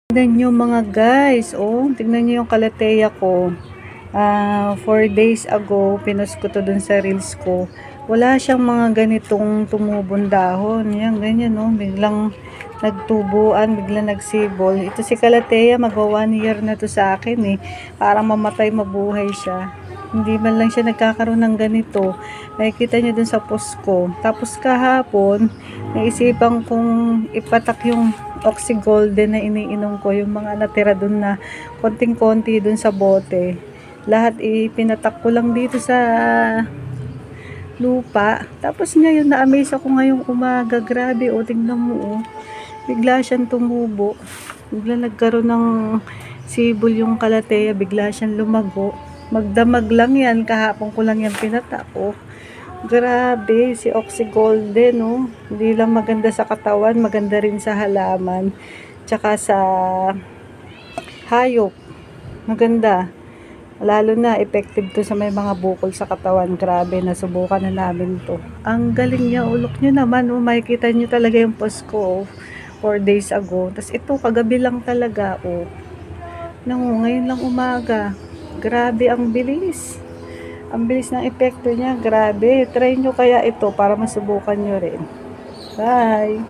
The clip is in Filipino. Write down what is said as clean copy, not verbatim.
Tignan nyo mga guys, oh, tignan nyo yung kalateya ko. 4 days ago, pinost ko to dun sa reels ko. Wala siyang mga ganitong tumubong dahon. Yan, ganyan, no? Biglang nagtubuan, biglang nagsibol. Ito si kalateya, magwa 1 year na to sa akin eh. Parang mamatay, mabuhay siya. Hindi man lang siya nagkakaroon ng ganito. Nakikita nyo dun sa post ko. Tapos kahapon, naisipan kong ipatak yung Oxy Golden na iniinom ko, yung mga natira dun na konting-konti dun sa bote. Lahat ipinatak ko lang dito sa lupa. Tapos ngayon, na-amaze ako ngayong umaga. Grabe, o, tingnan mo, o. Bigla siyang tumubo. Bigla nagkaroon ng sibol yung kalateya. Bigla siyang lumago. Magdamag lang yan. Kahapon ko lang yan pinatak, o. Grabe, si Oxy Golden, no? Hindi lang maganda sa katawan, maganda rin sa halaman, tsaka sa hayop. Maganda. Lalo na, effective to sa may mga bukol sa katawan. Grabe, nasubukan na namin to. Ang galing niya, ulok nyo naman, oh. Makikita nyo talaga yung post ko, oh, 4 days ago. Tapos ito, kagabi lang talaga, oh. Ngayon lang umaga. Grabe, ang bilis. Ang bilis ng epekto niya, grabe. Try nyo kaya ito para masubukan nyo rin. Bye!